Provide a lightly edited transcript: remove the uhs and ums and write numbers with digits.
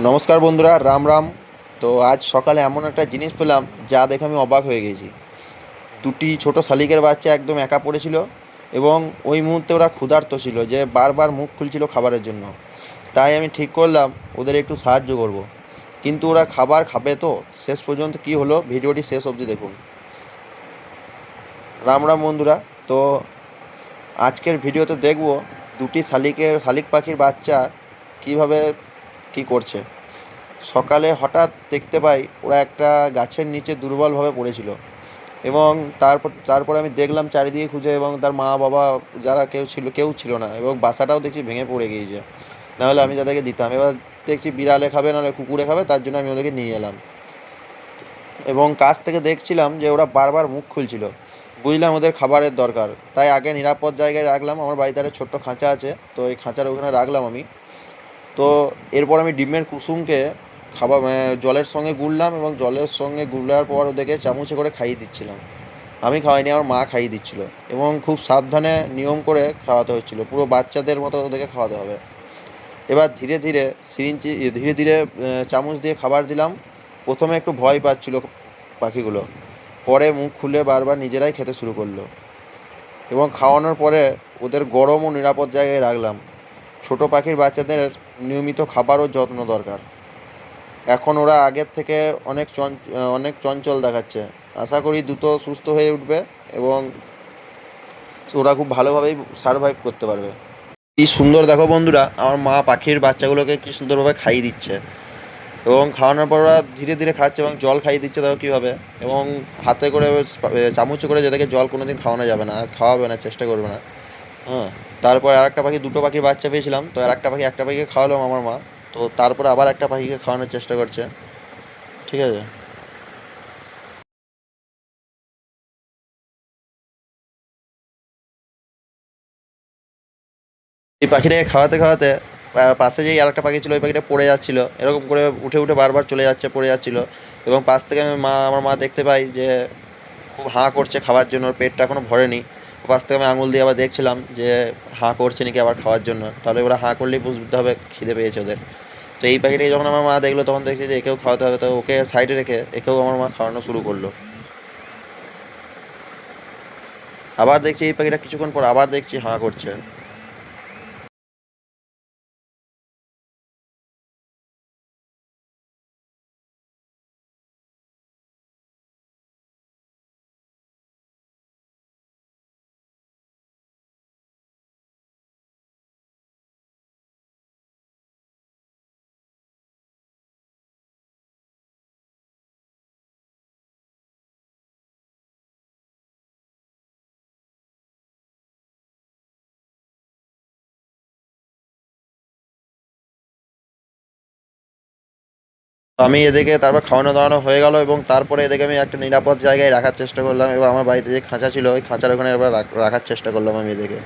নমস্কার বন্ধুরা, রাম রাম। তো আজ সকালে এমন একটা জিনিস পেলাম যা দেখে আমি অবাক হয়ে গেছি। দুটি ছোট শালিকের বাচ্চা একদম একা পড়েছিল এবং ওই মুহূর্তে ওরা ক্ষুধার্ত ছিল যে বারবার মুখ খুলছিল খাবারের জন্য। তাই আমি ঠিক করলাম ওদের একটু সাহায্য করব। কিন্তু ওরা খাবার খাবে তো? শেষ পর্যন্ত কি হলো ভিডিওটি শেষ অবধি দেখুন। রাম রাম বন্ধুরা। তো আজকের ভিডিওতে দেখব দুটি শালিক পাখির বাচ্চা কিভাবে কি করছে। সকালে হঠাৎ দেখতে পাই ওরা একটা গাছের নিচে দুর্বলভাবে পড়েছিল এবং তারপরে আমি দেখলাম চারিদিকে খুঁজে এবং তার মা বাবা যারা কেউ ছিল না এবং বাসাটাও দেখছি ভেঙে পড়ে গিয়েছে। নাহলে আমি যাদেরকে দিতাম, এবার দেখছি বিড়ালে খাবে নাহলে কুকুরে খাবে, তার জন্য আমি ওদেরকে নিয়ে এলাম এবং কাছ থেকে দেখছিলাম যে ওরা বারবার মুখ খুলছিল। বুঝলাম ওদের খাবারের দরকার, তাই আগে নিরাপদ জায়গায় রাখলাম। আমার বাড়িতে একটা ছোট্ট খাঁচা আছে, তো এই খাঁচার ওখানে রাখলাম আমি। তো এরপর আমি ডিমের কুসুমকে জলের সঙ্গে গুললাম এবং জলের সঙ্গে গুলার পর ওদেরকে চামচে করে খাইয়ে দিচ্ছিলাম। আমি খাওয়াইনি, আমার মা খাইয়ে দিচ্ছিল এবং খুব সাবধানে নিয়ম করে খাওয়াতে হচ্ছিলো, পুরো বাচ্চাদের মতো ওদেরকে খাওয়াতে হবে। এবার ধীরে ধীরে চামচ দিয়ে খাবার দিলাম। প্রথমে একটু ভয় পাচ্ছিল পাখিগুলো, পরে মুখ খুলে বারবার নিজেরাই খেতে শুরু করলো এবং খাওয়ানোর পরে ওদের গরম ও নিরাপদ জায়গায় রাখলাম। ছোট পাখির বাচ্চাদের নিয়মিত খাবার ও যত্ন দরকার। এখন ওরা আগের থেকে অনেক চঞ্চল দেখাচ্ছে। আশা করি দ্রুত সুস্থ হয়ে উঠবে এবং ওরা খুব ভালোভাবেই সারভাইভ করতে পারবে। কি সুন্দর দেখো বন্ধুরা, আমার মা পাখির বাচ্চাগুলোকে কি সুন্দরভাবে খাইয়ে দিচ্ছে এবং খাওয়ানোর পর ওরা ধীরে ধীরে খাচ্ছে এবং জল খাইয়ে দিচ্ছে দেখো কীভাবে। এবং হাতে করে চামচে করে যাদেরকে জল কোনো দিন খাওয়ানো যাবে না, আর খাওয়াবে না, চেষ্টা করবে না। হ্যাঁ। তারপর আর একটা পাখি, দুটো পাখির বাচ্চা পেয়েছিলাম, তো আর একটা পাখিকে খাওয়ালাম আমার মা। তো তারপরে আবার একটা পাখিকে খাওয়ানোর চেষ্টা করছে। ঠিক আছে। এই পাখিটাকে খাওয়াতে খাওয়াতে পাশে যেই আরেকটা পাখি ছিল ওই পাখিটা পড়ে যাচ্ছিল, এরকম করে উঠে উঠে বারবার চলে যাচ্ছে, পড়ে যাচ্ছিল। এবং পাশ থেকে আমার মা দেখতে পাই যে খুব হাঁ করছে খাওয়ার জন্য, ওর পেটটা এখনও ভরেনি। পাশ থেকে আমি আঙুল দিয়ে আবার দেখছিলাম যে হাঁ করছে নাকি আবার খাওয়ার জন্য, তাহলে ওরা হাঁ করলেই বুঝতে হবে খিদে পেয়েছে ওদের। তো এই পাখিটাকে যখন আমার মা দেখলো তখন দেখছি যে একেও খাওয়াতে হবে, তো ওকে সাইডে রেখে একেও আমার মা খাওয়ানো শুরু করলো। আবার দেখছি এই পাখিটা কিছুক্ষণ পর আবার দেখছি হাঁ করছে। তো আমি এদেরকে তারপর খাওয়ানো দাওয়ানো হয়ে গেল এবং তারপরে এদেরকে আমি একটা নিরাপদ জায়গায় রাখার চেষ্টা করলাম এবং আমার বাড়িতে যে খাঁচা ছিল ওই খাঁচার ওখানে এবার রাখার চেষ্টা করলাম আমি এদেরকে।